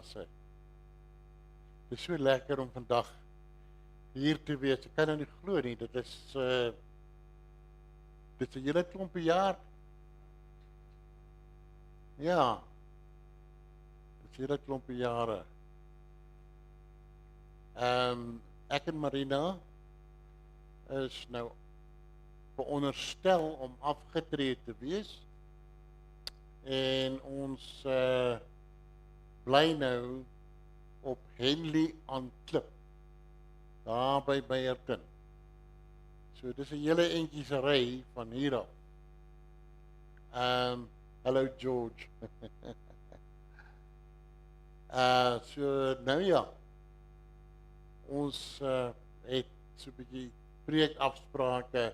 klasse. Dit is so lekker om vandag hier te wees. Ek kan nou nie glo nie, dit is 'n hele klompie jaar. Ja, dit is 'n hele klompie jare. Ek en Marina is nou veronderstel om afgetree te wees. En ons bly nou op Henley aan Klip, daar by Meyerton. So dis 'n hele entjie ry van hier af. Hallo George. So nou ja, ons het so 'n bietjie preekafsprake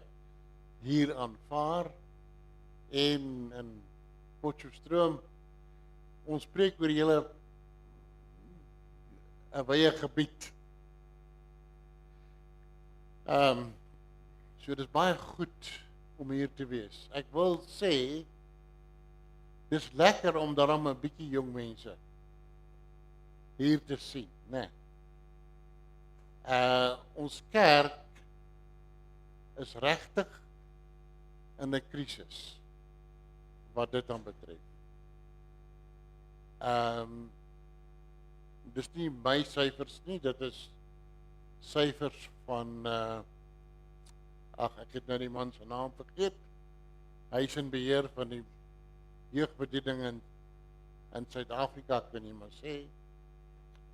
hier aanvaar en in Potchefstroom. Ons spreek oor julle 'n wye gebied. So dis baie goed om hier te wees. Ek wil sê dis lekker om daarom 'n bietjie jong mense hier te sien, né? Ons kerk is regtig in 'n krisis wat dit dan betref. Dis nie my syfers nie, dit is syfers van ek het nou die man se naam vergeet. Hy is in beheer van die jeugbediening in Suid-Afrika, kan jy maar sê.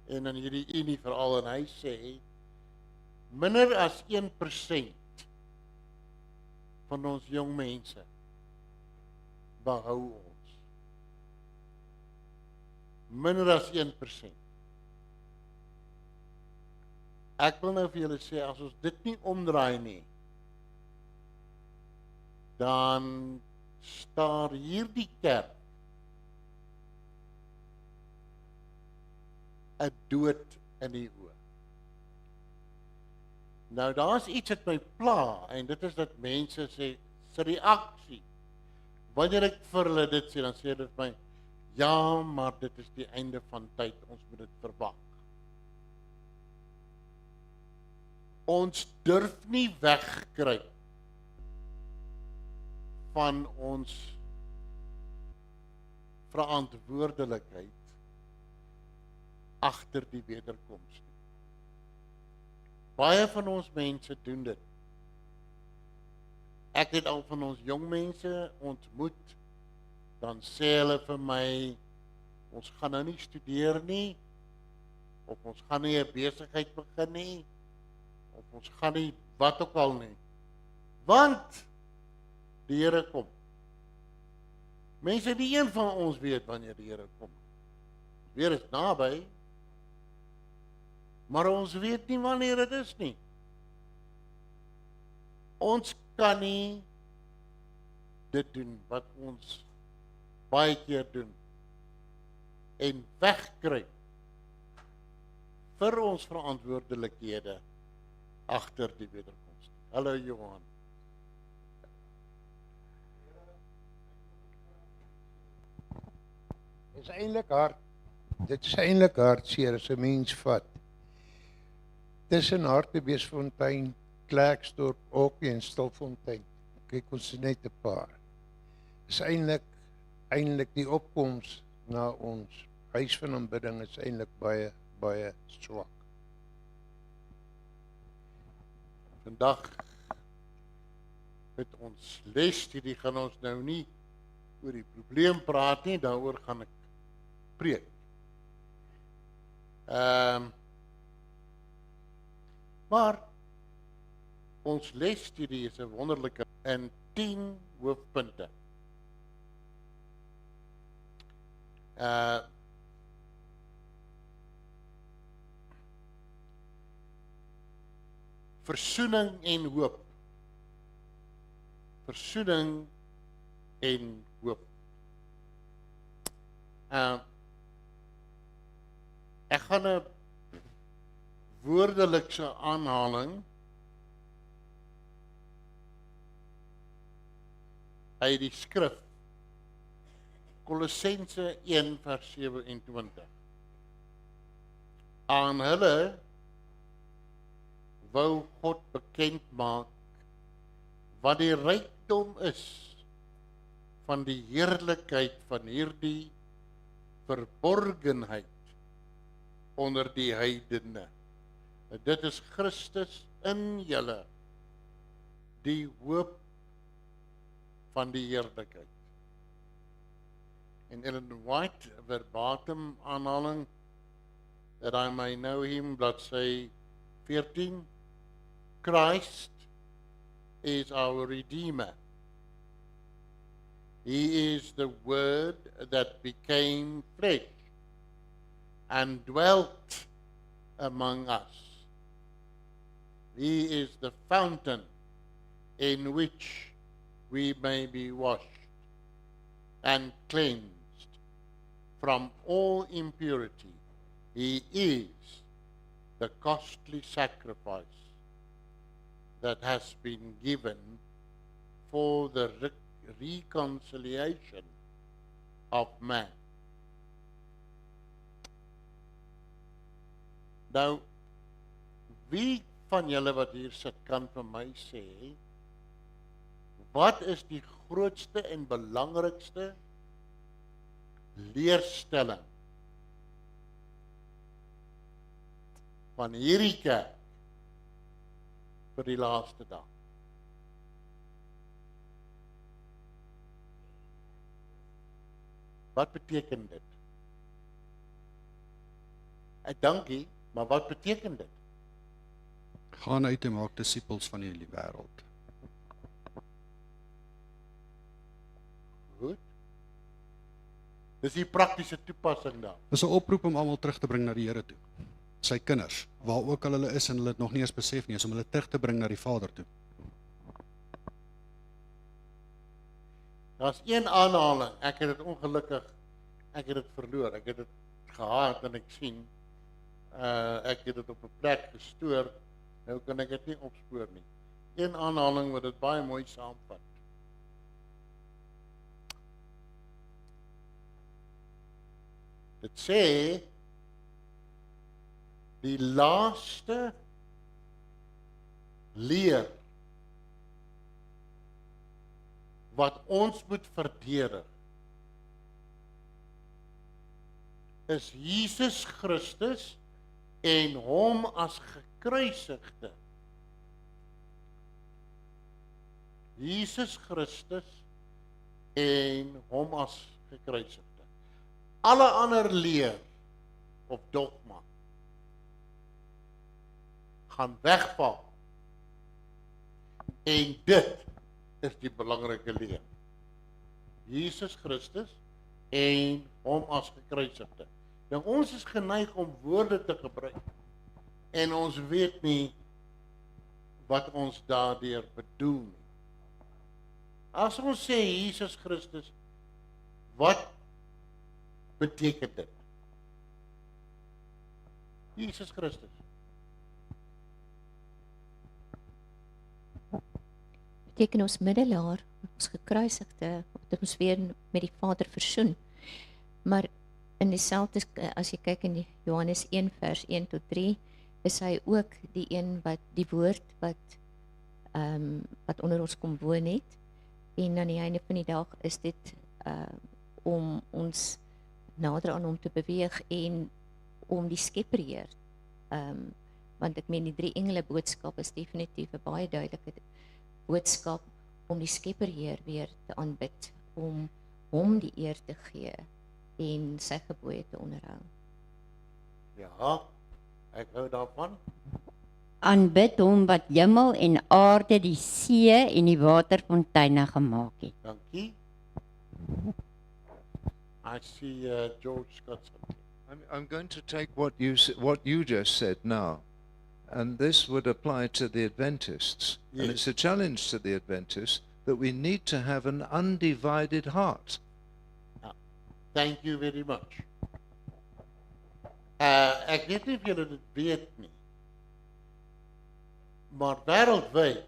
En in hierdie unie veral, en hy sê minder as 1% van ons jong mense behou ons. Minder as 1%. Ek wil nou vir julle sê, as ons dit nie omdraai nie, dan staar hierdie kerk 'n dood in die oë. Nou daar's iets wat my pla, en dit is dat mense sê, se reaksie, wanneer ek vir hulle dit sê, dan sê hulle vir my, ja, maar dit is die einde van tyd, ons moet dit verwag. Ons durf nie wegkry van ons verantwoordelikheid agter die wederkoms nie. Baie van ons mense doen dit. Ek het al van ons jong mense ontmoet, dan sê hulle vir my, ons gaan nou nie studeer nie, of ons gaan nie 'n besigheid begin nie, of ons gaan nie wat ook al nie, want die Here kom. Mense, die een van ons weet wanneer die Here kom. Weer is naby, maar ons weet nie wanneer dit is nie. Ons kan nie dit doen wat ons baie keer doen en wegkruip vir ons verantwoordelikhede agter die wederkoms. Hallo Johan. Dit is eintlik hartseer as 'n mens vat. Tussen Hartbeesfontein, Klerksdorp, Okkie en Stilfontein. Kyk, ons is net 'n paar. Is eintlik die opkoms na ons huis van aanbidding is eintlik baie swak. Vandag met ons lesstudie gaan ons nou nie oor die probleem praat nie, daaroor gaan ek preek. Maar ons lesstudie is 'n wonderlike in 10 hoofpunte. Versoening en hoop. Versoening en hoop. Ek gaan 'n woordelikse aanhaling uit die skrif Kolossense 1 vers 27. Aan hulle wou God bekend maak wat die rykdom is van die heerlikheid van hierdie verborgenheid onder die heidene. Dit is Christus in julle, die hoop van die heerlikheid. En Ellen White, verbatim aanhaling, that I may know him, bladsy 14, Christ is our Redeemer. He is the Word that became flesh and dwelt among us. He is the fountain in which we may be washed and cleansed from all impurity. He is the costly sacrifice that has been given for the reconciliation of man. Nou, wie van julle wat hier sit kan vir my sê, wat is die grootste en belangrikste leerstelling van hierdie kerk vir die laaste dag? Wat beteken dit? Dankie, maar wat beteken dit? Gaan uit en maak disippels van die hele wêreld. Goed. Dis die praktiese toepassing daar. Dis 'n oproep om almal terug te bring na die Here toe. Sy kinders, waar ook al hulle is en hulle dit nog nie eens besef nie, is om hulle terug te bring na die Vader toe. Daar's een aanhaling, ek het dit ongelukkig, ek het dit verloor, ek het dit gehad en ek sien, ek het dit op 'n plek gestoor, nou kan ek dit nie opspoor nie. Een aanhaling wat dit baie mooi saamvat. Dit sê, die laaste leer wat ons moet verdedig is Jesus Christus en hom as gekruisigde. Jesus Christus en hom as gekruisigde. Alle ander leer of dogma gaan wegval. En dit is die belangrike leer. Jesus Christus en hom as gekruisigde. Nou ons is geneig om woorde te gebruik en ons weet nie wat ons daardeur bedoel nie. As ons sê Jesus Christus, wat beteken dit? Jesus Christus. Beteken ons middelaar, ons gekruisigde, dat ons weer met die Vader versoen. Maar in dieselfde, as jy kyk in die Johannes 1 vers 1 tot 3, is hy ook die een wat die woord wat onder ons kom woon het. En aan die einde van die dag is dit om ons nader aan hom te beweeg en om die Skepper Heer. Want ek meen die 3 engele boodskap is definitief 'n baie duidelike boodskap om die Skepper Heer weer te aanbid, om hom die eer te gee en sy gebooie te onderhou. Ja, ek hou daarvan. Aanbid hom wat hemel en aarde, die see en die waterfonteine gemaak het. Dankie. I see George got something. I'm going to take what you just said now, and this would apply to the Adventists. Yes. And it's a challenge to the Adventists that we need to have an undivided heart. Thank you very much. Ek weet nie of julle dit weet nie, maar wêreldwyd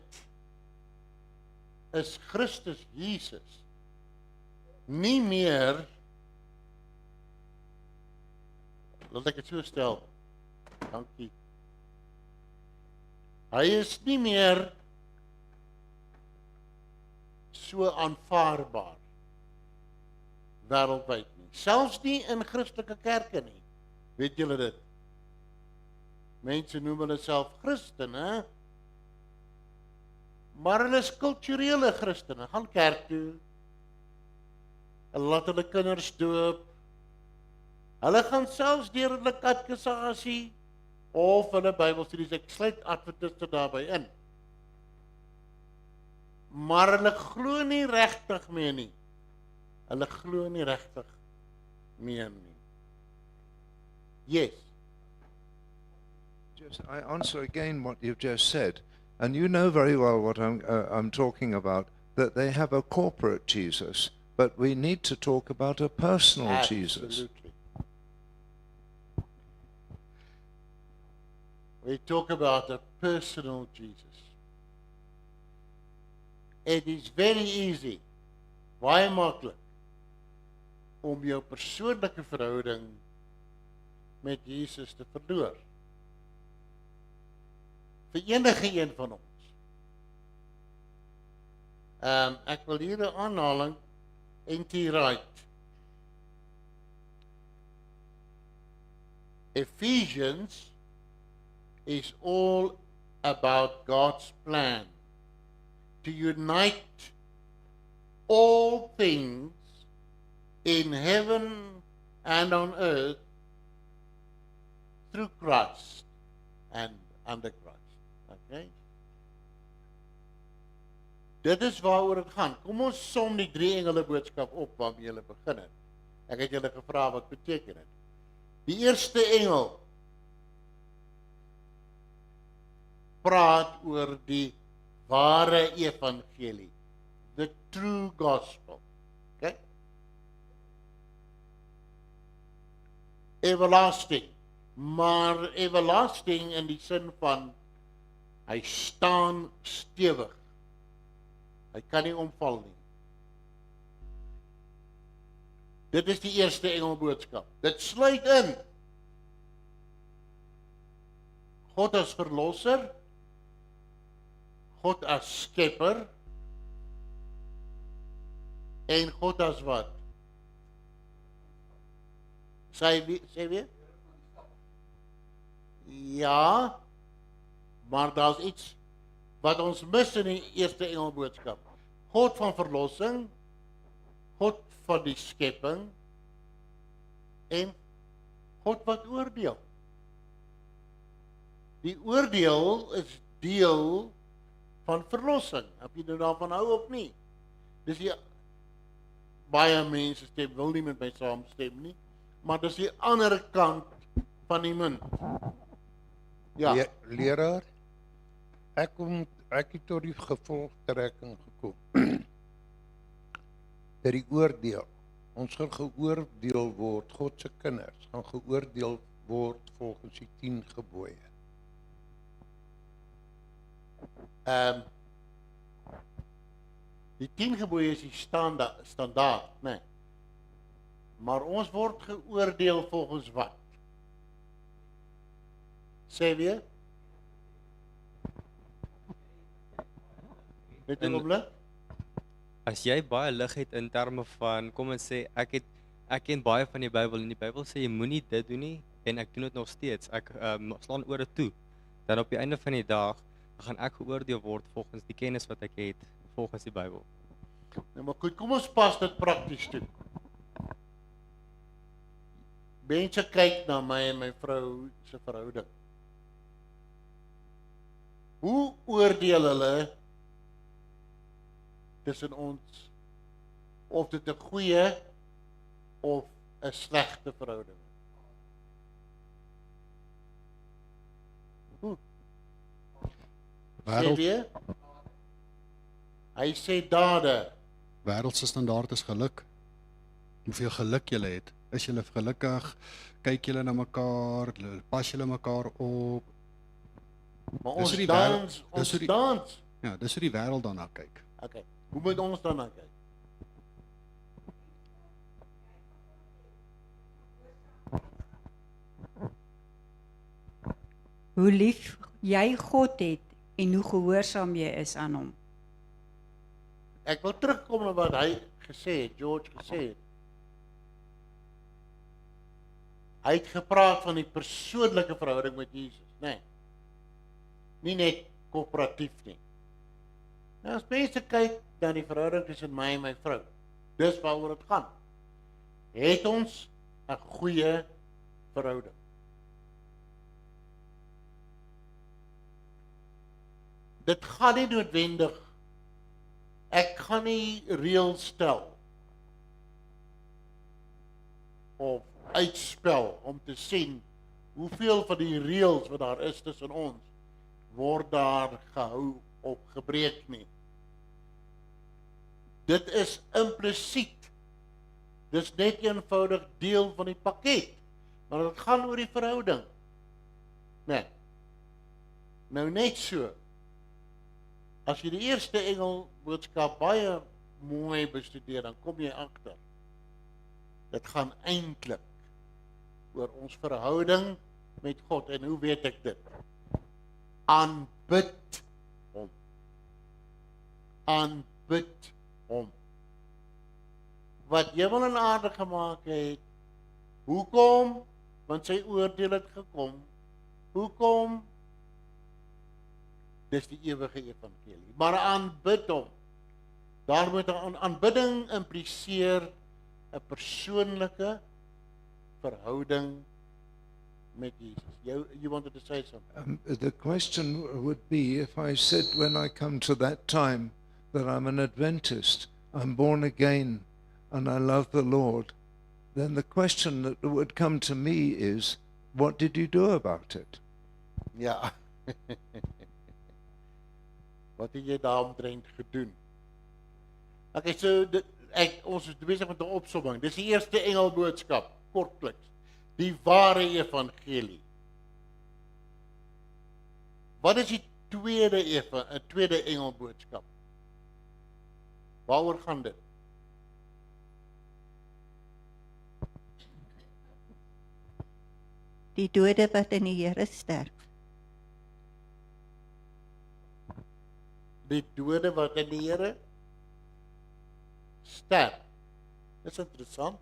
is Christus Jesus nie meer, laat ek dit so stel, Dankie. Hy is nie meer so aanvaarbaar wêreldwyd nie. Selfs nie in Christelike kerke nie. Weet julle dit? Mense noem hulle self Christene, maar hulle is kulturele Christene. Gaan kerk toe. Hulle laat hulle kinders doop. Hulle gaan selfs deur hulle katekisasie of hulle Bybelstudies. Ek sluit Adventiste daarbey in. Maar hulle glo nie regtig meer nie. Hulle glo nie regtig meer nie. Yes. I answer again what you've just said, and you know very well what I'm talking about, that they have a corporate Jesus, but we need to talk about a personal Jesus. Absolutely. We talk about a personal Jesus. It is very easy, baie maklik, om jou persoonlike verhouding met Jesus te verloor. Vir enige een van ons. Ek wil hier 'n aanhaling, N.T. Wright. Ephesians is all about God's plan to unite all things in heaven and on earth through Christ and under Christ. Okay? Dit is waaroor dit gaan. Kom ons som die 3 engele boodskap op waarmee julle begin het. Ek het julle gevra wat beteken dit. Die eerste engel praat oor die ware evangelie, the true gospel. Okay? Everlasting, maar everlasting in die sin van hy staan stewig. Hy kan nie omval nie. Dit is die eerste engelboodskap. Dit sluit in God as verlosser, God as skepper en God as wat? Sê weer? Ja, maar daar's iets wat ons mis in die eerste engelboodskap. God van verlossing, God van die skepping en God wat oordeel. Die oordeel is deel van verlossing, of jy nou daarvan hou of nie. Dis die baie mense stem, wil nie met my saamstem nie, maar dis die ander kant van die munt. Ja. Leraar, ek het tot die gevolgtrekking gekom. Dat die oordeel, ons gaan geoordeel word, God se kinders, gaan geoordeel word volgens die 10 gebooie. Die 10 gebooie is die standaard, nee. Maar ons word geoordeel volgens wat? Sê weer? Net 'n oomblik. As jy baie lig het in terme van, kom ons sê, ek ken baie van die Bybel en die Bybel sê jy moenie dit doen nie en ek doen dit nog steeds. Ek slaan ore toe. Dan op die einde van die dag gaan ek geoordeel word volgens die kennis wat ek het volgens die Bybel. Nou maar goed, kom ons pas dit prakties toe. Mense kyk na my en my vrou se verhouding. Hoe oordeel hulle tussen ons of dit 'n goeie of 'n slegte verhouding is? Hoe? Sê weer? Hy sê dade. Wêreldse standaard is geluk. Hoeveel geluk jy het. Is jy gelukkig? Kyk julle na mekaar? Pas julle mekaar op? Maar Dis ons hoe die dans, wêreld- dis hoe die- dans. Ja, dis hoe die wêreld daarna kyk. Okay. Hoe moet ons dan kyk? hoe lief jy God het en hoe gehoorsaam jy is aan hom. Ek wil terugkom na wat hy gesê het, George gesê het. Hy het gepraat van die persoonlike verhouding met Jesus, nee. Nie net koöperatief nie. Nou as mense kyk na die verhouding tussen my en my vrou, dis waaroor dit gaan. Het ons 'n goeie verhouding? Dit gaan nie noodwendig, ek gaan nie reëls stel of uitspel om te sien hoeveel van die reëls wat daar is tussen ons word daar gehou of gebreek nie. Dit is implisiet. Dis net eenvoudig deel van die pakket, maar dit gaan oor die verhouding. Nee. Nou net so. As jy die eerste engelboodskap baie mooi bestudeer, dan kom jy agter. Dit gaan eintlik oor ons verhouding met God. En hoe weet ek dit? Aanbid hom. Aanbid hom. Wat hemel en aarde gemaak het. Hoekom? Want sy oordeel het gekom. Hoekom? Dis die ewige evangelie. Maar aanbid hom. Daar moet 'n aanbidding impliseer 'n persoonlike verhouding met Jesus. You wanted to say something? The question would be, if I said when I come to that time that I'm an Adventist, I'm born again, and I love the Lord, then the question that would come to me is, what did you do about it? Ja. Wat het jy daaromtrent gedoen? Okay, so ons is besig met 'n opsomming. Dis die eerste engelboodskap, kortliks. Die ware evangelie. Wat is die tweede engelboodskap? Waaroor gaan dit? Die dode wat in die Here sterf. Die dode wat in die Here sterf. Dis interessant.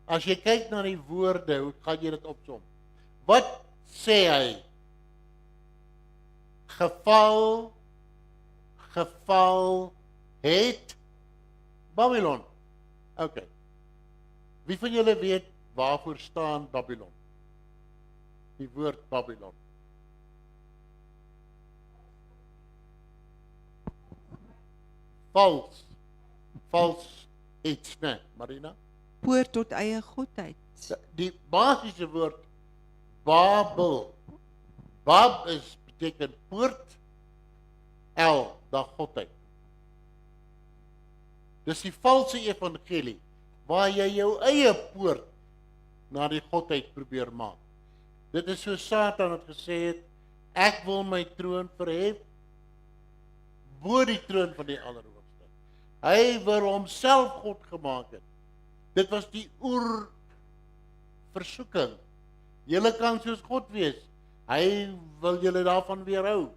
As jy kyk na die woorde, hoe gaan jy dit opsom? Wat sê hy? Geval het Babylon. Okay. Wie van julle weet waarvoor staan Babylon? Die woord Babylon. Vals iets, né, Marina? Poort tot eie godheid. Die basiese woord Babel. Bab beteken poort, El, da godheid. Dis die valse evangelie, waar jy jou eie poort na die godheid probeer maak. Dit is so Satan het gesê het, ek wil my troon verhef bo die troon van die Allerhoogste. Hy wil homself God gemaak het. Dit was die oerversoeking. Julle kan soos God wees. Hy wil julle daarvan weerhou.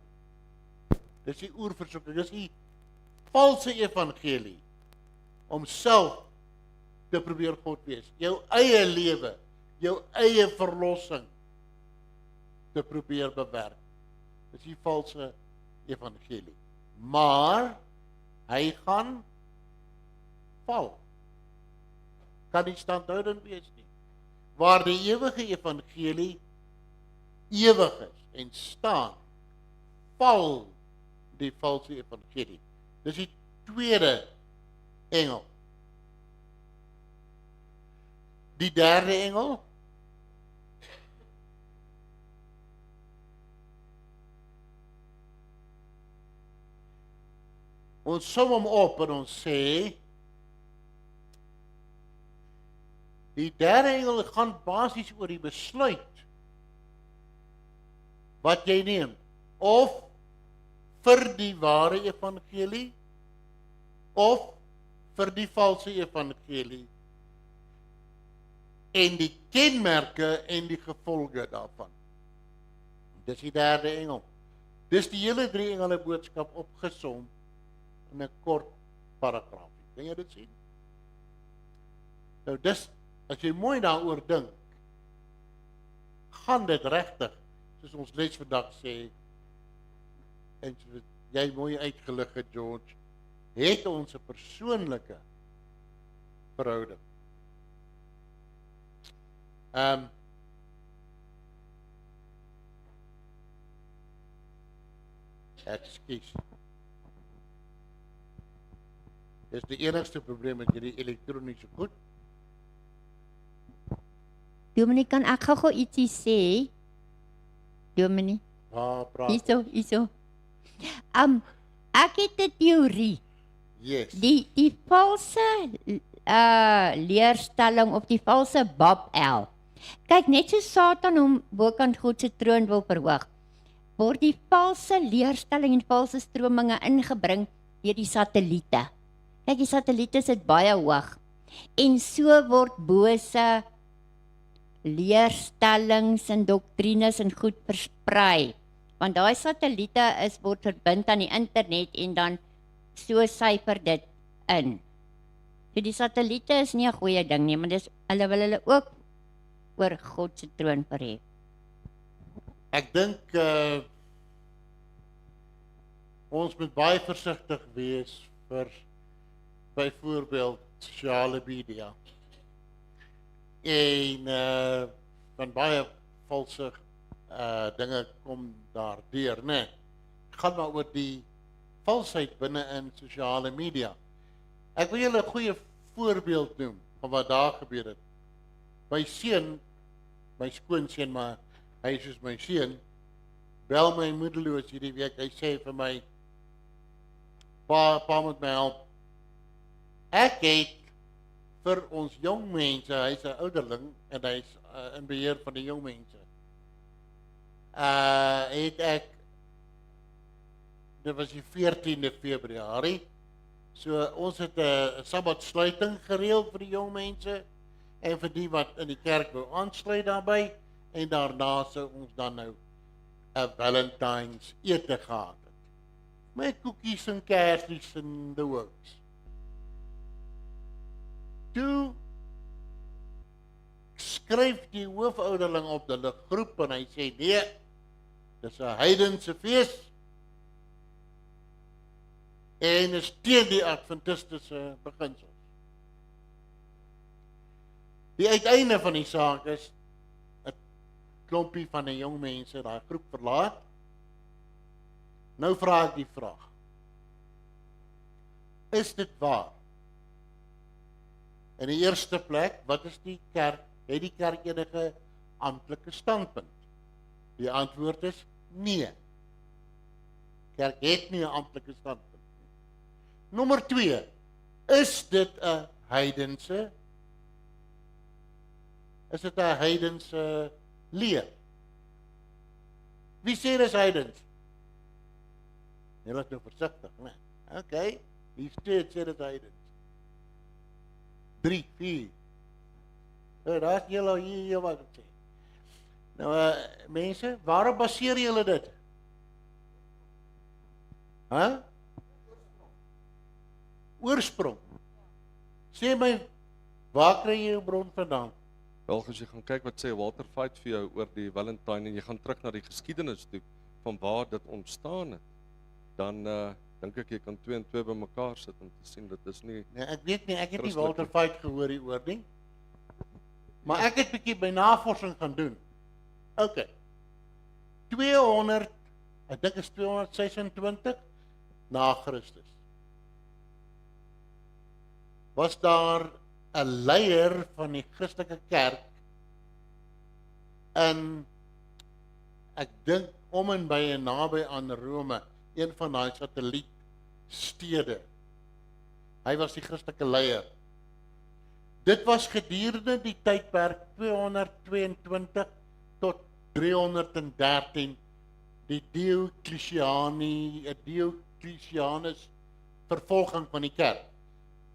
Dis die oerversoeking. Dis die valse evangelie. Om self te probeer God wees. Jou eie lewe, jou eie verlossing te probeer bewerk. Dis die valse evangelie. Maar hy gaan val. Kan nie standhoudend wees nie. Waar die ewige evangelie ewig is en staan, val die valse evangelie. Dis die tweede engel. Die derde engel, ons som hom op en ons sê, die derde engel gaan basies oor die besluit wat jy neem, of vir die ware evangelie, of vir die valse evangelie, en die kenmerke en die gevolge daarvan. Dis die derde engel. Dis die hele 3 engele boodskap opgesom in 'n kort paragraaf. Kan jy dit sien? Nou dis, as jy mooi daaroor dink, gaan dit regtig, soos ons les vandag sê, en soos jy mooi uitgelig het, George, het ons 'n persoonlike verhouding. Ekskuus. Dis die enigste probleem met hierdie elektroniese goed. Dominee, kan ek gou ietsie sê? Dominee, Praat. hierso. Ek het 'n teorie. Yes. Die valse leerstelling of die valse Babel. Kyk, net so Satan hom bokant God se troon wil verhoog, word die valse leerstelling en valse strominge ingebring deur die satelliete. Kyk, die satelliete sit baie hoog. En so word bose leerstellings en doktrines en goed versprei. Want daai satelliete word verbind aan die internet en dan so syfer dit in. So die satelliete is nie 'n goeie ding nie, maar hulle wil hulle ook oor God se troon verhef. Ek dink ons moet baie versigtig wees vir byvoorbeeld sosiale media. En van baie valse dinge kom daardeur, né? Gaan maar oor die valsheid binne in sosiale media. Ek wil julle 'n goeie voorbeeld noem van wat daar gebeur het. My seun, my skoonseun, maar hy is soos my seun, bel my moedeloos hierdie week. Hy sê vir my, pa moet my help. Ek het vir ons jong mense, hy's 'n ouderling en hy's in beheer van die jong mense. Het ek, dit was die 14de Februarie, so ons het 'n sabbatsluiting gereël vir die jong mense en vir die wat in die kerk wou aansluit daarbey, en daarna sou ons dan nou 'n Valentine's ete gehad het. Met koekies en kersies en the works. Toe skryf die hoofouderling op die groep en hy sê, nee, dis 'n heidense fees en is teen die adventistiese beginsels. Die uiteinde van die saak is 'n klompie van die jong mense daai groep verlaat. Nou vra ek die vraag, is dit waar? In die eerste plek, wat is die kerk? Het die kerk enige amptelike standpunt? Die antwoord is nee. Kerk het nie 'n amptelike standpunt nie. Nommer 2, is dit 'n heidense? Is dit 'n heidense leer? Wie sê dis heidens? Julle is nou versigtig, né? Okay, die steeds sê dit heidens. 3, 4. Daar is julle hier wat ek sê. Nou, mense, waarop baseer julle dit? Oorsprong. Sê my, waar kry jy jou bron vandaan? Wel, as jy gaan kyk wat sê Walter White vir jou oor die Valentine en jy gaan terug na die geskiedenis toe van waar dit ontstaan het, dan dink ek jy kan 2 en 2 bymekaar sit om te sien dit is nie. Nee, ek weet nie, ek het nie Walter White gehoor hieroor nie. Maar ek het 'n bietjie by navorsing gaan doen. OK. 200, ek dink is 226 na Christus. Was daar 'n leier van die Christelike kerk in, ek dink om en by en naby aan Rome, een van daai satellietstede. Hy was die Christelike leier. Dit was gedurende die tydperk 222 tot 313 die Diocletianus vervolging van die kerk.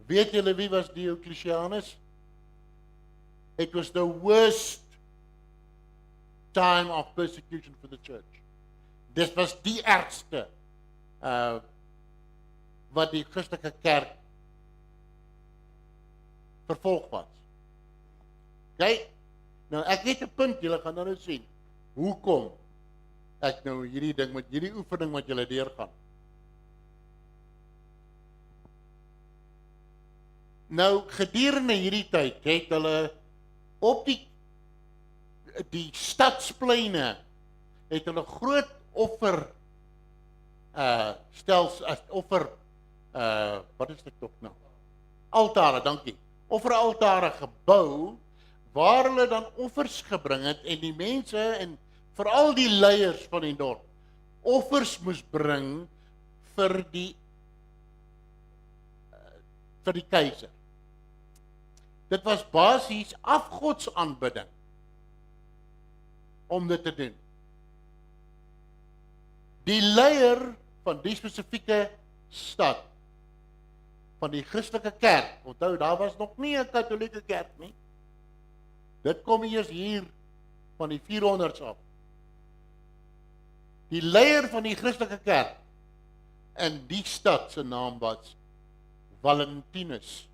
Weet julle wie was Diocletianus? It was the worst time of persecution for the church. Dit was die ergste wat die Christelike kerk vervolg was. Okay? Nou ek het 'n punt, julle gaan nou sien. Hoekom ek nou hierdie ding met hierdie oefening wat julle deurgaan. Nou gedurende hierdie tyd het hulle op die stadspleine het hulle groot offer wat is dit tog nou? Altare, dankie. Offeraltare gebou waar hulle dan offers gebring het en die mense en veral die leiers van die dorp offers moes bring vir die keiser. Dit was basies afgodsaanbidding om dit te doen. Die leier van die spesifieke stad van die Christelike kerk, onthou daar was nog nie 'n Katolieke kerk nie. Dit kom eers hier van die 400s af. Die leier van die Christelike kerk in die stad se naam was Valentinus.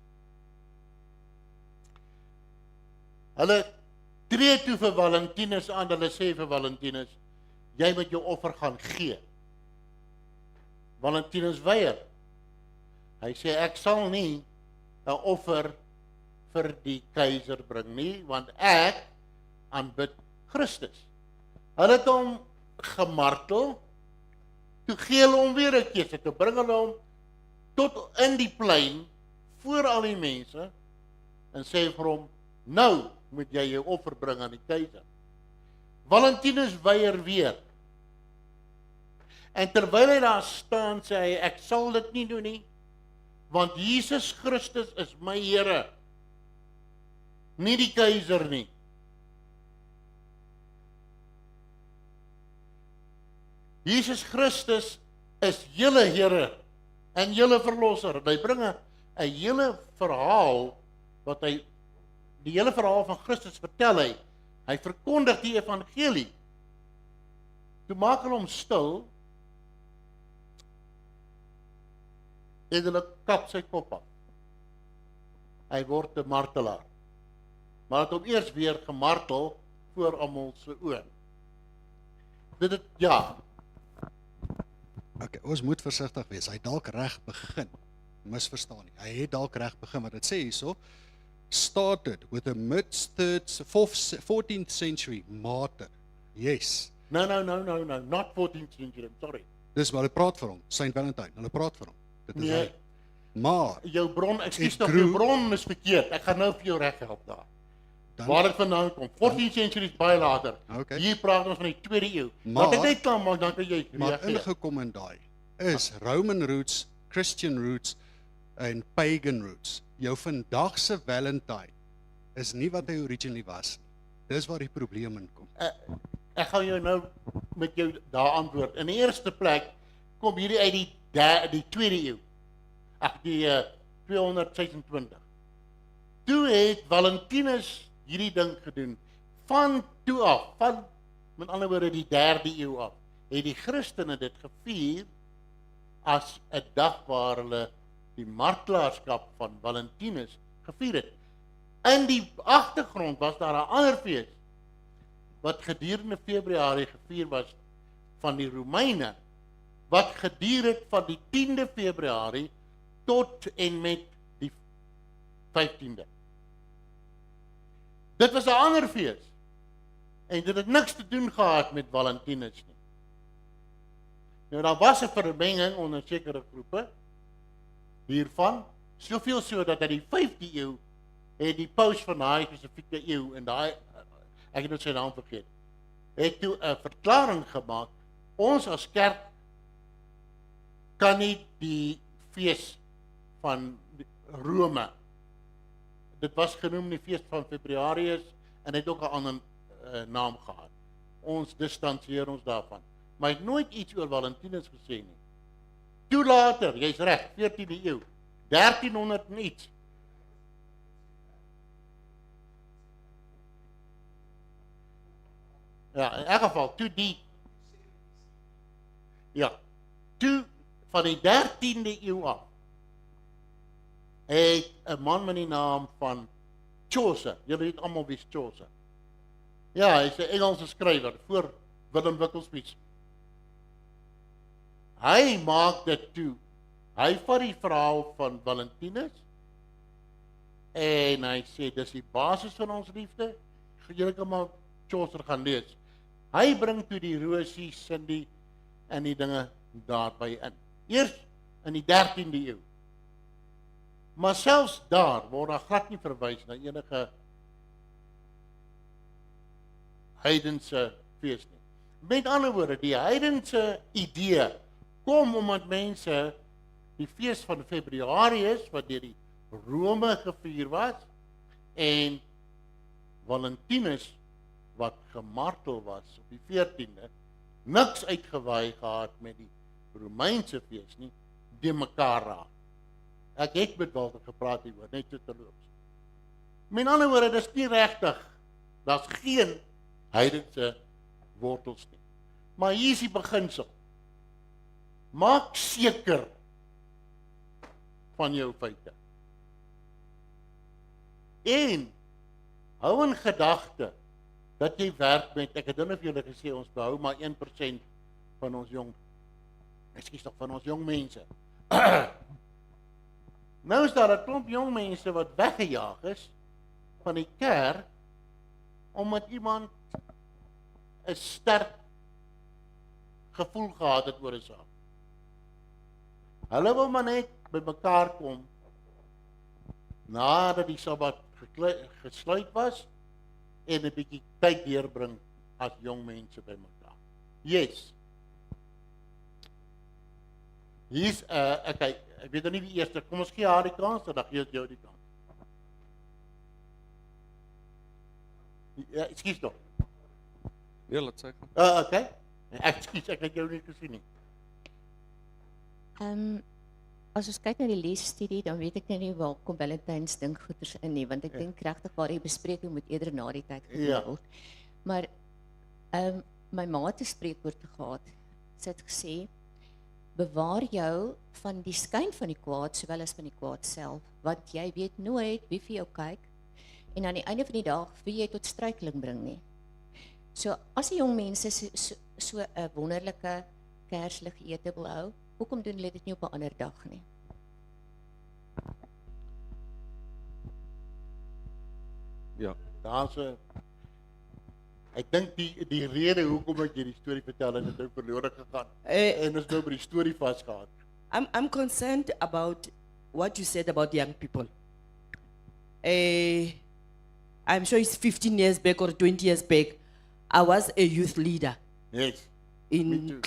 Hulle tree toe vir Valentinus aan, hulle sê vir Valentinus, jy moet jou offer gaan gee. Valentinus weier. Hy sê ek sal nie 'n offer vir die keiser bring nie, want ek aanbid Christus. Hulle het hom gemartel, toe gee hulle hom weer 'n keuse, toe bring hulle hom tot in die plein voor al die mense en sê vir hom, nou moet jy jou offer bring aan die keiser. Valentinus weier weer. En terwyl hy daar staan, sê hy, ek sal dit nie doen nie, want Jesus Christus is my Here, nie die keiser nie. Jesus Christus is julle Here en julle verlosser. Hy bring 'n hele verhaal wat hy die hele verhaal van Christus vertel hy. Hy verkondig die evangelie. Toe maak hulle hom stil en hulle kap sy kop af. Hy word 'n martelaar. Maar het hom eers weer gemartel voor almal se oë. Dit het ja. Okay, ons moet versigtig wees. Hy het dalk reg begin. Misverstaan nie. Hy het dalk reg begin, maar dit sê hierso started with a mid-14th century martyr. Yes. No, not 14th century, I'm sorry. Dis maar hulle praat vir hom, Saint Valentine. Hulle praat vir hom. Dit is hy. Maar jou bron, ekskuus tog, jou bron is verkeerd. Ek gaan nou vir jou reg help daar. Waar dit vandaan kom. 14th century is baie later. Okay. Hier praat ons van die 2de eeu. Wat ek net kan maak, dan kan jy maar ingekom in daai is Roman roots, Christian roots en pagan roots. Jou vandagse Valentine is nie wat hy originally was nie. Dis waar die probleem in kom. Ek gaan jou nou met jou daar antwoord. In die eerste plek kom hierdie uit die 2de eeu. Die 226. Toe het Valentinus hierdie ding gedoen. Van toe af, van met ander woorde die 3de eeu af, het die Christene dit gevier as 'n dag waar hulle die martelaarskap van Valentinus gevier het. In die agtergrond was daar 'n ander fees wat gedurende Februarie gevier was van die Romeine, wat geduur het van die 10de Februarie tot en met die 15de. Dit was 'n ander fees. En dit het niks te doen gehad met Valentinus nie. Nou daar was 'n vermenging onder sekere groepe hiervan, soveel so dat in die 5de eeu het die paus van daai spesifieke eeu en daai ek het nou sy naam vergeet, het toe 'n verklaring gemaak, ons as kerk kan nie die fees van Rome, dit was genoem die fees van Februarius en het ook 'n ander naam gehad. Ons distansieer ons daarvan. Maar hy het nooit iets oor Valentinus gesê nie. Toe later, jy's reg, 14de eeu, 1300 en iets. Ja, in elk geval, toe die Ja. Toe van die 13de eeu af het 'n man met die naam van Chaucer, julle weet almal wie's Chaucer. Ja, hy's 'n Engelse skrywer voor Willem Wikkelsmith. Hy maak dit toe. Hy vat die verhaal van Valentinus en hy sê dis die basis van ons liefde. Julle kan maar Chaucer gaan lees. Hy bring toe die rosies en die dinge daarby in. Eers in die 13de eeu. Maar selfs daar word daar glad nie verwys na enige heidense fees nie. Met ander woorde, die heidense idee kom omdat mense die fees van Februarius wat deur die Rome gevier was en Valentinus wat gemartel was op die 14de niks uitgewaai gehad met die Romeinse fees nie, die mekaar raak. Ek het met Walter gepraat hieroor, net so terloops. Met ander woorde, dis nie regtig, daar's geen heidense wortels nie. Maar hier is die beginsel. Maak seker van jou feite. En hou in gedagte dat jy werk met, ek het nou vir julle gesê, ons behou maar 1% van ons van ons jong mense. Nou is daar 'n klomp jong mense wat weggejaag is van die kerk omdat iemand 'n sterk gevoel gehad het oor 'n saak. Hulle wil maar net by mekaar kom nadat die Sabbat gesluit was en 'n bietjie tyd deurbring as jong mense by mekaar. Yes. Hier's ek weet nou nie die eerste, kom ons gee haar die kans, dan gee ek jou die kans. Ja, ekskuus tog. Ja, laat sê. Okay. Ekskuus, ek het jou nie gesien nie. As ons kyk na die leesstudie, dan weet ek nie waar kom Valentines ding goeders in nie, want ek dink regtig waar die bespreking moet eerder na die tyd gedoen word. Maar my ma het 'n spreekwoord gehad. Sy het gesê: bewaar jou van die skyn van die kwaad sowel as van die kwaad self, want jy weet nooit wie vir jou kyk en aan die einde van die dag wie jy tot struikeling bring nie. So as die jong mense so 'n wonderlike Kerslig ete wil hou, hoekom doen hulle dit nie op 'n ander dag nie? Ja, daar's 'n ek dink die rede hoekom ek jy die storie vertel het nou verlore gegaan. En ons nou by die storie vasgehad. I'm concerned about what you said about young people. I'm sure it's 15 years back or 20 years back. I was a youth leader. Yes. In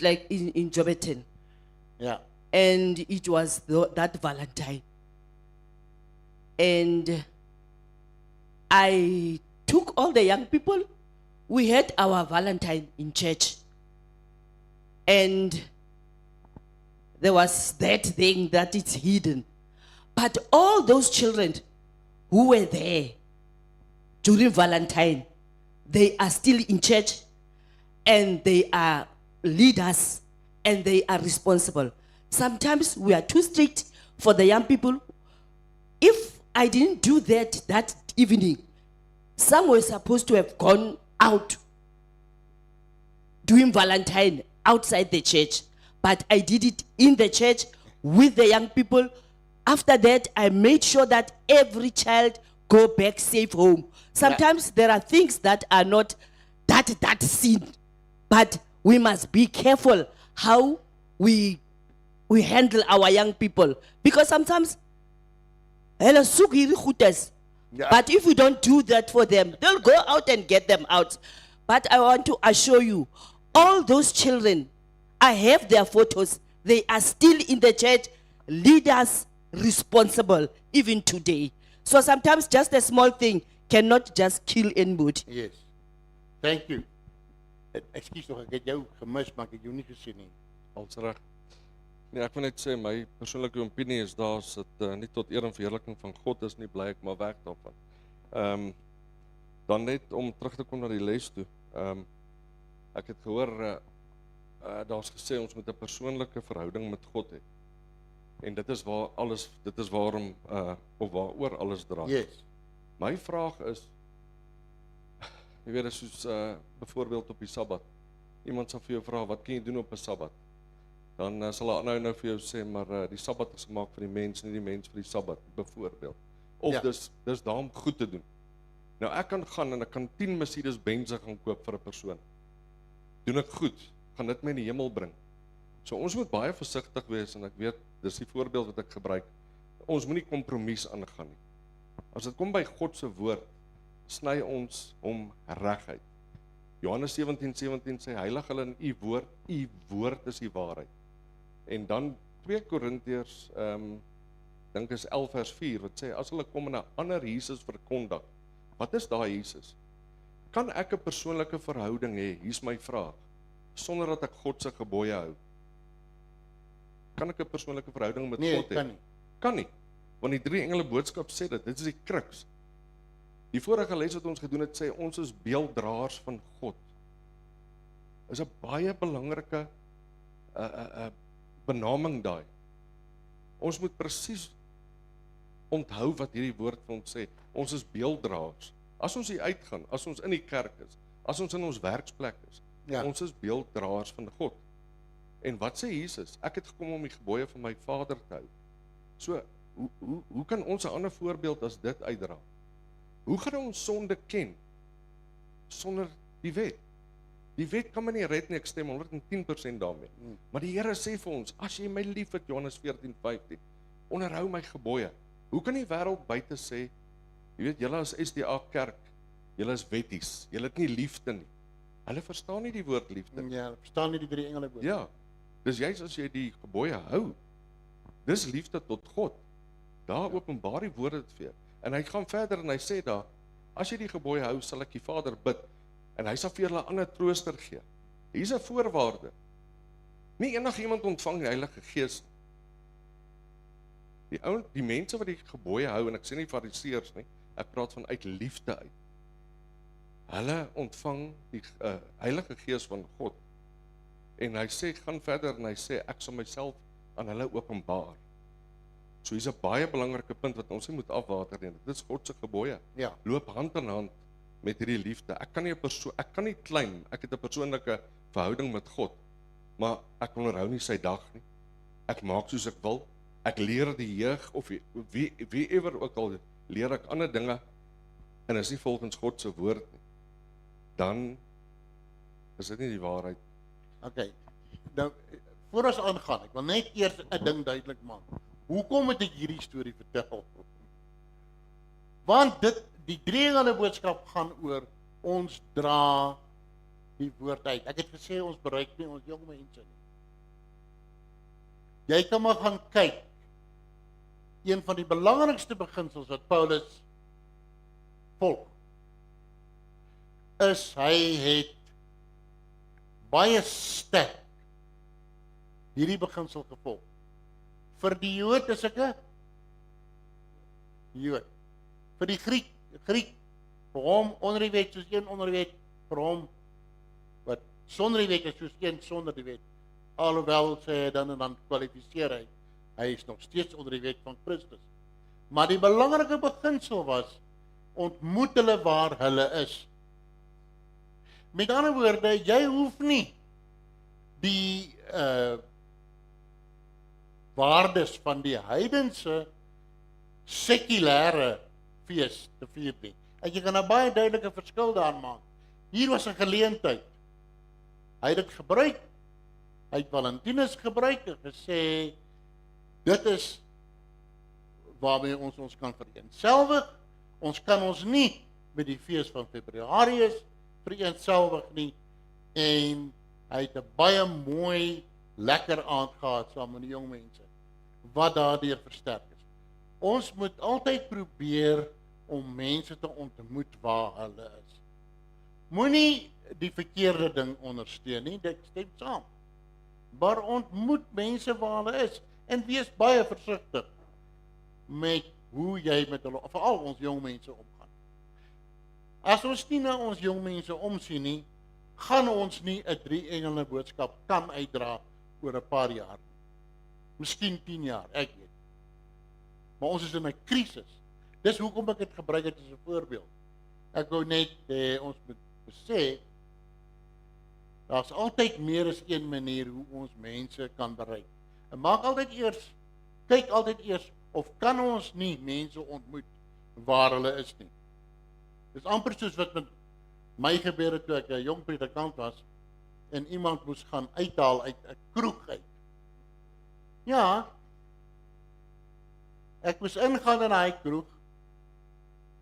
Joburg. Yeah. And it was that Valentine. And I took all the young people. We had our Valentine in church. And there was that thing that it's hidden. But all those children who were there during Valentine, they are still in church and they are leaders and they are responsible. Sometimes we are too strict for the young people. If I didn't do that evening, some were supposed to have gone out doing Valentine outside the church, but I did it in the church with the young people. After that, I made sure that every child go back safe home. Sometimes there are things that are not that sin, but we must be careful how we handle our young people, because sometimes but if we don't do that for them, they'll go out and get them out. But I want to assure you, all those children, I have their photos. They are still in the church, leaders responsible even today. So sometimes just a small thing cannot just kill anybody. Yes. Thank you. Ekskuus tog, ek het jou gemis, maar ek het jou nie gesien nie. Als reg. Nee, ek wil net sê my persoonlike opinie is daar's dit nie tot eer en verheerliking van God is nie, bly ek maar weg daarvan. Dan net om terug te kom na die les toe. Ek het gehoor daar's gesê ons moet 'n persoonlike verhouding met God hê. En dit is waarom of waaroor alles draai. Yes. My vraag is, jy weet, is soos byvoorbeeld op die Sabbat. Iemand sal vir jou vra, wat kan jy doen op 'n Sabbat? Dan sal 'n ander nou vir jou sê, maar die Sabbat is gemaak vir die mens, nie die mens vir die Sabbat, byvoorbeeld. Of Ja. dis daar om goed te doen. Nou ek kan gaan en ek kan 10 Mercedes Benze gaan koop vir 'n persoon. Doen ek goed, gaan dit my in die hemel bring. So ons moet baie versigtig wees en ek weet, dis die voorbeeld wat ek gebruik. Ons moenie kompromis aangaan nie. As dit kom by God se woord, sny ons hom reguit. Johannes 17:17 sê, heilig hulle in u woord is die waarheid. En dan 2 Korintiërs, dink is 11 vers 4, wat sê, as hulle kom en 'n ander Jesus verkondig, wat is daai Jesus? Kan ek 'n persoonlike verhouding hê? Hier's my vraag. Sonder dat ek God se gebooie hou. Kan ek 'n persoonlike verhouding met Nee, God hê? kan nie. Kan nie. Want die 3 engele boodskap sê dit is die kruks. Die vorige les wat ons gedoen het sê ons is beelddraers van God. Is 'n baie belangrike benaming daai. Ons moet presies onthou wat hierdie woord vir ons sê. Ons is beelddraers. As ons hier uitgaan, as ons in die kerk is, as ons in ons werksplek is, ons is beelddraers van God. En wat sê Jesus? Ek het gekom om die gebooie van my Vader te hou. So, hoe kan ons 'n ander voorbeeld as dit uitdra? Hoe gaan ons sonde ken sonder die wet? Die wet kan my nie red nie, ek stem 110% daarmee. Maar die Here sê vir ons, as jy my liefhet, Johannes 14:15, onderhou my gebooie. Hoe kan die wêreld buite sê, jy weet, julle as SDA kerk, julle is wetties, julle het nie liefde nie. Hulle verstaan nie die woord liefde nie. Ja, verstaan nie die 3 engele woord. Ja, dis juist as jy die gebooie hou, dis liefde tot God. Daar openbaar die woorde dit vir jou. En hy gaan verder en hy sê daar, as jy die gebooie hou, sal ek die Vader bid, en hy sal vir julle 'n ander trooster gee. Hier's 'n voorwaarde. Nie enigiemand ontvang die Heilige Gees. Die mense wat die gebooie hou, en ek sê nie fariseërs nie, ek praat van uit liefde uit. Hulle ontvang die Heilige Gees van God. En hy sê, gaan verder en hy sê, ek sal myself aan hulle openbaar. So hier's 'n baie belangrike punt wat ons nie moet afwater nie. Dit is God se gebooie. Ja. Loop hand in hand met hierdie liefde. Ek kan nie claim ek het 'n persoonlike verhouding met God, maar ek onderhou nie sy dag nie. Ek maak soos ek wil. Ek leer die jeug of wie ewer ook al leer ek ander dinge en is nie volgens God se woord nie. Dan is dit nie die waarheid. Okay. Nou voor ons aangaan, ek wil net eers 'n ding duidelik maak. Hoekom het ek hierdie storie vertel? Want die 3 engele boodskap gaan oor ons dra die woord uit. Ek het gesê ons bereik nie ons jong mense nie. Jy kan maar gaan kyk. Een van die belangrikste beginsels wat Paulus volg, is hy het baie sterk hierdie beginsel gevolg. Vir die Jood is ek 'n Jood. Vir die Griek, vir hom onder die wet soos een onder die wet, vir hom wat sonder die wet is soos een sonder die wet. Alhoewel sê hy dan en dan kwalifiseer hy is nog steeds onder die wet van Christus. Maar die belangrike beginsel was, ontmoet hulle waar hulle is. Met ander woorde, jy hoef nie die waardes van die heidense sekulêre fees te vier nie. En jy kan 'n baie duidelike verskil daar maak. Hier was 'n geleentheid. Hy het dit gebruik. Hy het Valentinus gebruik en gesê, dit is waarmee ons kan vereenselwig. Ons kan ons nie met die fees van Februarius vereenselwig nie. En hy het 'n baie mooi, lekker aand gehad saam met die jong mense, wat daardeur versterk is. Ons moet altyd probeer om mense te ontmoet waar hulle is. Moenie die verkeerde ding ondersteun nie, dit stem saam. Maar ontmoet mense waar hulle is en wees baie versigtig met hoe jy met hulle, veral ons jong mense omgaan. As ons nie na ons jong mense omsien nie, gaan ons nie 'n 3 engele boodskap kan uitdra oor 'n paar jaar. Miskien 10 jaar, ek weet. Maar ons is in 'n krisis. Dis hoekom ek dit gebruik het as 'n voorbeeld. Ek wou net ons moet sê, daar's altyd meer as een manier hoe ons mense kan bereik. En kyk altyd eers of kan ons nie mense ontmoet waar hulle is nie. Dis amper soos wat met my gebeur het toe ek 'n jong predikant was en iemand moes gaan uithaal uit 'n kroeg uit. Ja, ek moes ingaan in daai kroeg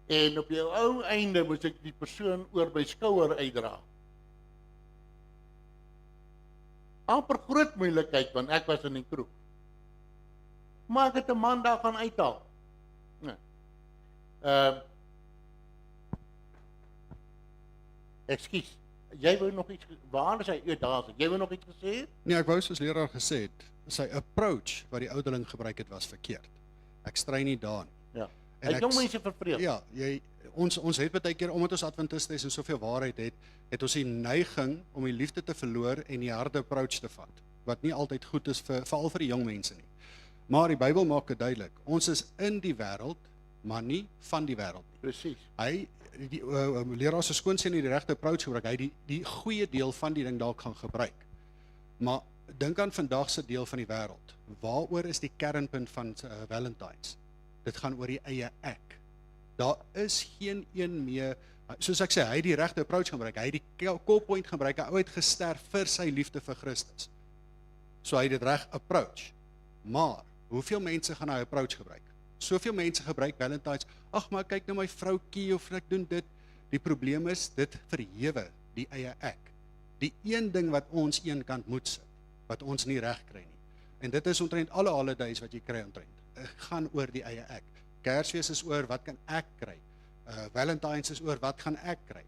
en op jou ou einde moes ek die persoon oor my skouer uitdra. Amper groot moeilikheid want ek was in die kroeg. Maar ek het 'n man daar gaan uithaal. Nee. Ekskuus. Jy wou nog iets waar is hy? Daar is. Jy wou nog iets gesê? Nee, ek wou soos leraar gesê het, sy approach wat die ouderling gebruik het was verkeerd. Ek stry nie daarin. Ja. Hy jong mense vervreem. Ja, ons het baie keer omdat ons adventiste is en soveel waarheid het ons die neiging om die liefde te verloor en die harde approach te vat, wat nie altyd goed is veral vir die jong mense nie. Maar die Bybel maak dit duidelik. Ons is in die wêreld, maar nie van die wêreld nie. Presies. Hy die leraar se skoonseun het die regte approach gebruik. Hy die goeie deel van die ding dalk gaan gebruik. Maar dink aan vandag se deel van die wêreld. Waaroor is die kernpunt van Valentine's? Dit gaan oor die eie ek. Daar is geen een meer, soos ek sê, hy het die regte approach gebruik. Hy het die call point gebruik. Hy het gesterf vir sy liefde vir Christus. So hy het dit reg approach. Maar hoeveel mense gaan hy approach gebruik? Soveel mense gebruik Valentine's. Ag, maar kyk nou my vroukie of ek doen dit. Die probleem is dit verhewe die eie ek. Die een ding wat ons een kant moet sit, wat ons nie reg kry nie. En dit is omtrent alle holidays wat jy kry omtrent. Gaan oor die eie ek. Kersfees is oor wat kan ek kry. Valentine's is oor wat gaan ek kry.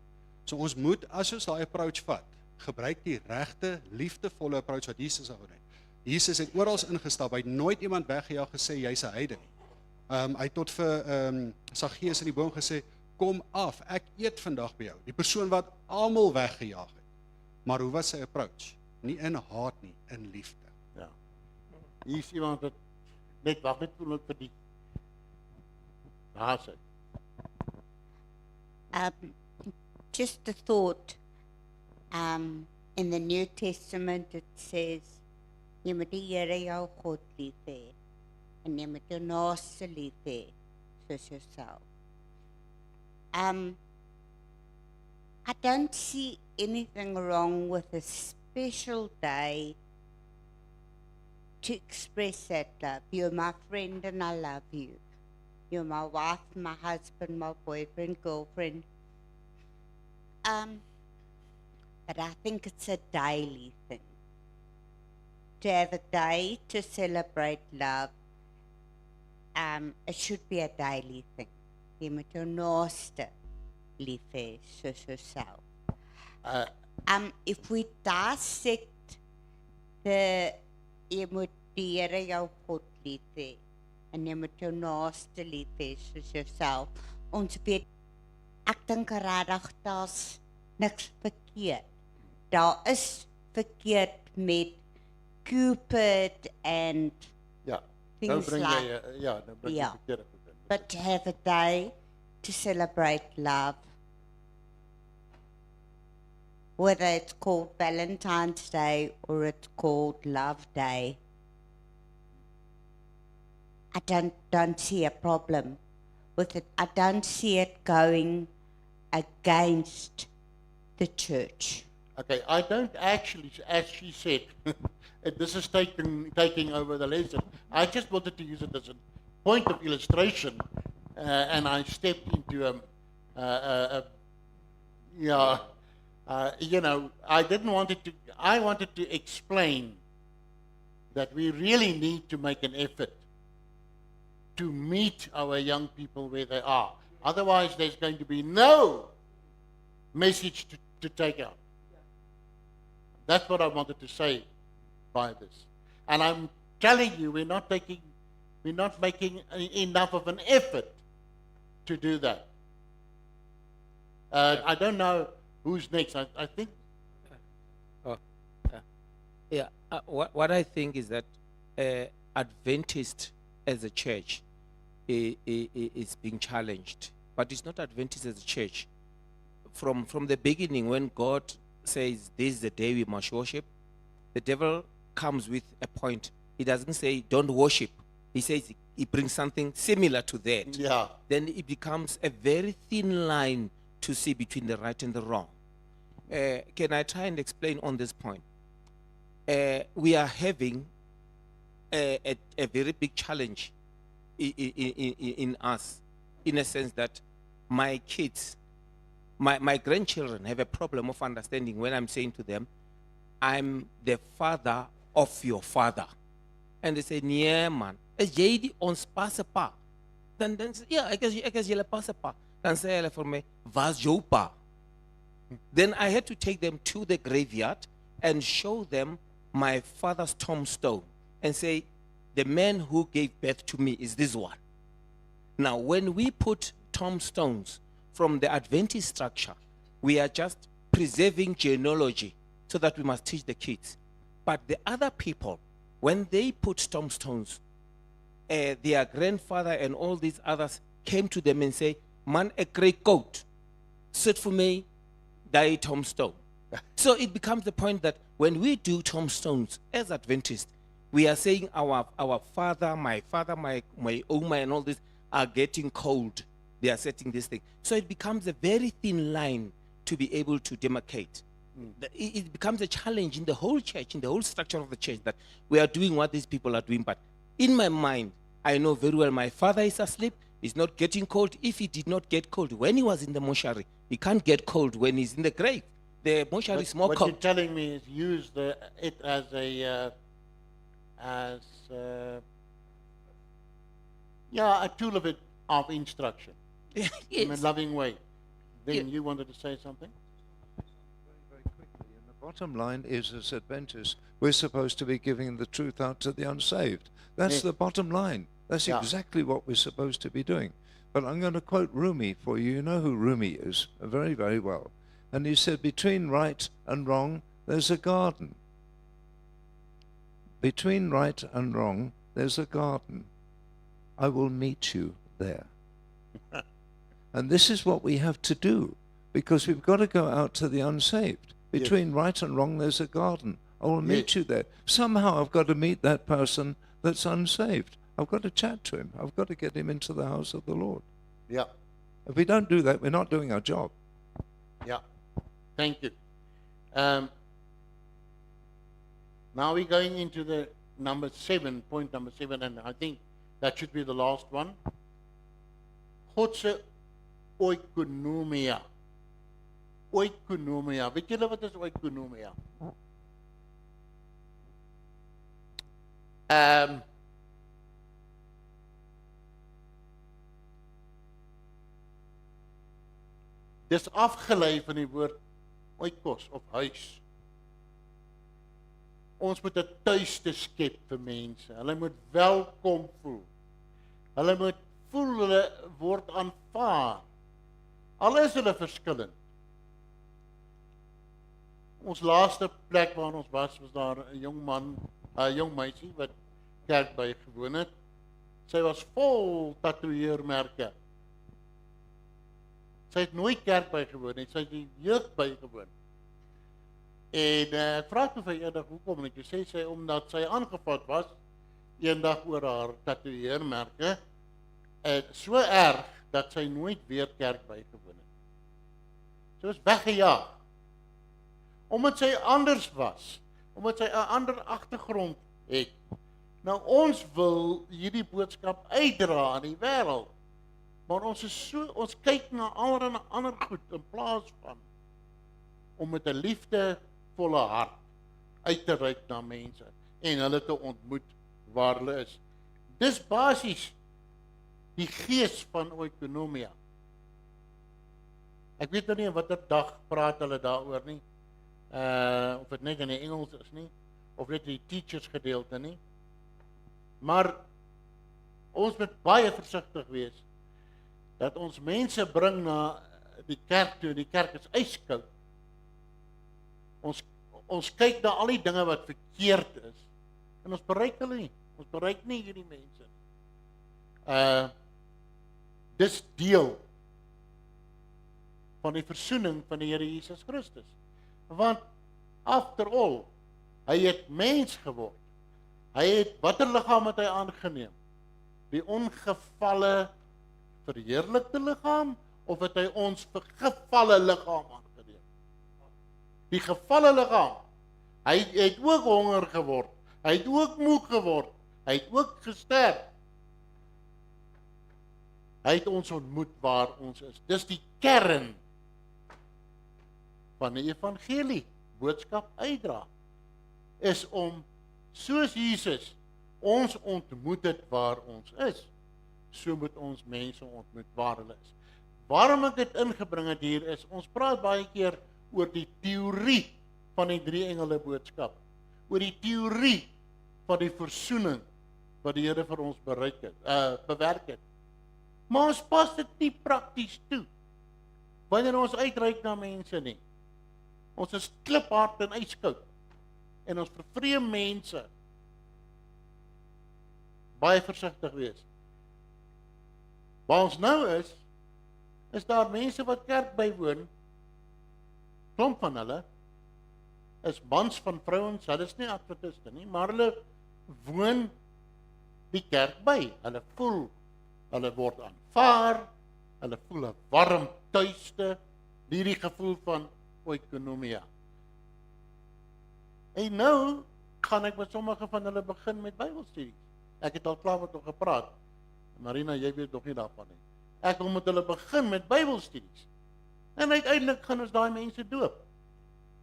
So ons moet, as ons daai approach vat, gebruik die regte, liefdevolle approach wat Jesus gehad het. Jesus het oral ingestap, hy het nooit iemand weggejaag gesê jy's 'n heiden nie. Hy het tot vir Saggeus in die boom gesê, kom af, ek eet vandag by jou. Die persoon wat almal weggejaag het. Maar hoe was sy approach? Nie in haat nie, in liefde. Ja. Hier is iemand wat net wag net vir die daar sit. Just a thought. In the New Testament it says, jy moet die Here jou God lief hê en jy moet jou naaste lief hê soos jouself. I don't see anything wrong with a special day to express that love. You're my friend and I love you. You're my wife, my husband, my boyfriend, girlfriend. But I think it's a daily thing. To have a day to celebrate love, it should be a daily thing. Jy moet jou naaste lief hê soos jouself. If we dissect jy moet die Here jou God lief hê en jy moet jou naaste lief hê soos jouself. Ons weet, ek dink regtig daar's niks verkeerd. Daar is verkeerd met Cupid and things like but to have a day to celebrate love, whether it's called Valentine's Day or it's called Love Day, I don't see a problem with it. I don't see it going against the church. Okay, I don't actually, as she said, this is taking over the lesson. I just wanted to use it as a point of illustration, and I stepped into I didn't want it to. I wanted to explain that we really need to make an effort to meet our young people where they are. Otherwise, there's going to be no message to take out. That's what I wanted to say by this. And I'm telling you, we're not making enough of an effort to do that. I don't know who's next. I think Yeah, what I think is that Adventist as a church is being challenged, but it's not Adventist as a church. From the beginning, when God says this is the day we must worship, the devil comes with a point. He doesn't say don't worship. He says he brings something similar to that. Yeah. Then it becomes a very thin line to see between the right and the wrong. Can I try and explain on this point? We are having a very big challenge in us, in a sense that my kids, my grandchildren have a problem of understanding when I'm saying to them, I'm the father of your father. And they say, yeah, man, is jy ons passe pa? Dan sê, ja, ek is julle passe pa. Dan sê hulle vir my, was jou pa? Then I had to take them to the graveyard and show them my father's tombstone and say, the man who gave birth to me is this one. Now, when we put tombstones from the Adventist structure, we are just preserving genealogy so that we must teach the kids. But the other people, when they put tombstones, their grandfather and all these others came to them and say, man, a great coat, sit for me, die tombstone. So it becomes the point that when we do tombstones as Adventists, we are saying our father, my Oma and all this are getting cold. They are setting this thing. So it becomes a very thin line to be able to demarcate. It becomes a challenge in the whole church, in the whole structure of the church, that we are doing what these people are doing. But in my mind, I know very well my father is asleep. He's not getting cold. If he did not get cold when he was in the mortuary, he can't get cold when he's in the grave. The mortuary is more what cold. you're telling me is use it as a tool of instruction Yes. in a loving way. Then you wanted to say something? Very quickly. And the bottom line is, as Adventists, we're supposed to be giving the truth out to the unsaved. That's Yes. the bottom line. That's Yeah. exactly what we're supposed to be doing. But I'm going to quote Rumi for you. You know who Rumi is very, very well. And he said, between right and wrong, there's a garden. Between right and wrong, there's a garden. I will meet you there. And this is what we have to do, because we've got to go out to the unsaved. Between right and wrong, there's a garden. I will meet you there. Somehow I've got to meet that person that's unsaved. I've got to chat to him. I've got to get him into the house of the Lord. Yeah. If we don't do that, we're not doing our job. Yeah. Thank you. Now we're going into the point number 7, and I think that should be the last one. Godse oikonomia. Oikonomia. Weet julle wat is oikonomia? Dis afgelei van die woord oikos of huis. Ons moet 'n tuiste skep vir mense. Hulle moet welkom voel. Hulle moet voel hulle word aanvaar. Al is hulle verskillend. Ons laaste plek waar ons was daar 'n jong meisie wat kerk by gewoon het. Sy was vol tatoeëermerke. Sy het nooit kerk bygewoon nie, sy het die jeug bygewoon. En ek vra toe vir eendag hoekom, en ek sê sy omdat sy aangevat was eendag oor haar tatoeëermerke, so erg dat sy nooit weer kerk bygewoon het. Sy was weggejaag. Omdat sy anders was, omdat sy 'n ander agtergrond het. Nou ons wil hierdie boodskap uitdra aan die wêreld. Maar ons kyk na ander goed in plaas van om met 'n liefdevolle hart uit te reik na mense en hulle te ontmoet waar hulle is. Dis basies die gees van oikonomia. Ek weet nou nie watter dag praat hulle daaroor nie. Of dit net in die Engels is nie, of net die teachers gedeelte nie. Maar ons moet baie versigtig wees dat ons mense bring na die kerk toe, die kerk is ijskoud. ons kyk na al die dinge wat verkeerd is en ons bereik hulle nie. Ons bereik nie hierdie mense nie. Dis deel van die versoening van die Here Jesus Christus. Want after all, hy het mens geword. Hy het watter liggaam het hy aangeneem? Die ongevalle verheerlikte liggaam of het hy ons gevalle liggaam aangeneem? Die gevalle liggaam. Hy het ook honger geword. Hy het ook moeg geword. Hy het ook gesterf. Hy het ons ontmoet waar ons is. Dis die kern van die evangelie, boodskap uitdra, is om, soos Jesus ons ontmoet het waar ons is, so moet ons mense ontmoet waar hulle is. Waarom ek dit ingebring het hier is, ons praat baie keer oor die teorie van die 3 engele boodskap, oor die teorie van die versoening wat die Here vir ons bewerk het. Maar ons pas dit nie prakties toe, wanneer ons uitreik na mense nie. Ons is kliphard en ijskoud, en ons vervreem mense, baie versigtig wees. Waar ons nou is daar mense wat kerk bywoon, klomp van hulle, is mans van vrouens, hulle is nie adventiste nie, maar hulle woon die kerk by. Hulle voel, hulle word aanvaar, hulle voel 'n warm tuiste, hierdie gevoel van oikonomia. En nou gaan ek met sommige van hulle begin met Bybelstudies. Ek het al klaar met hulle gepraat. Marina, jy weet nog nie daarvan nie. Ek wil met hulle begin met Bybelstudies. En uiteindelik gaan ons daai mense doop.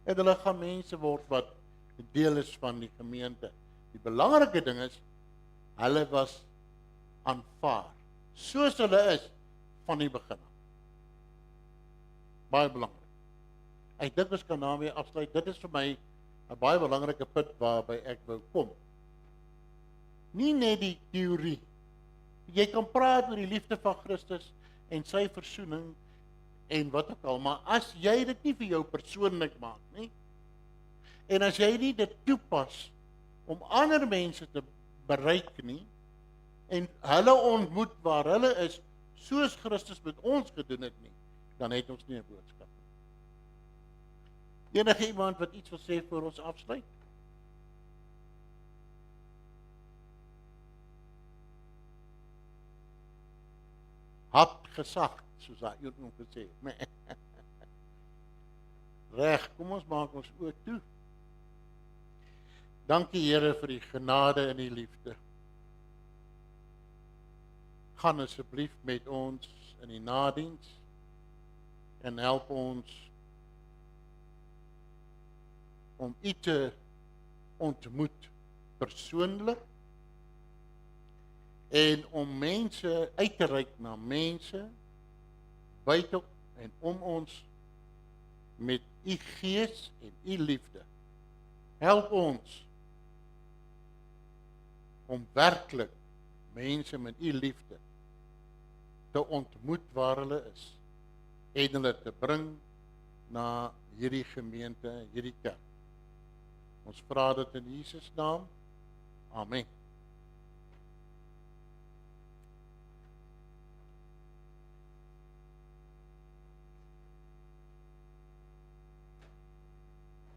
En hulle gaan mense word wat deel is van die gemeente. Die belangrike ding is, hulle was aanvaar, soos hulle is van die begin af. Baie belangrik. Ek dink ons kan daarmee afsluit. Dit is vir my 'n baie belangrike punt waarby ek wou kom. Nie net die teorie. Jy kan praat oor die liefde van Christus en sy versoening en wat ook al, maar as jy dit nie vir jou persoonlik maak nie, en as jy nie dit toepas om ander mense te bereik nie, en hulle ontmoet waar hulle is, soos Christus met ons gedoen het nie, dan het ons nie 'n boodskap. Enige iemand wat iets wil sê voor ons afsluit? Hap gesag, soos hy ook gesê. Reg, kom ons maak ons oë toe. Dankie Here vir die genade en die liefde. Gaan asseblief met ons in die nadiens en help ons om U te ontmoet persoonlik en om mense uit te reik na mense buite en om ons met U gees en U liefde. Help ons om werklik mense met U liefde te ontmoet waar hulle is en hulle te bring na hierdie gemeente, hierdie kerk. Ons vra dit in Jesus naam. Amen.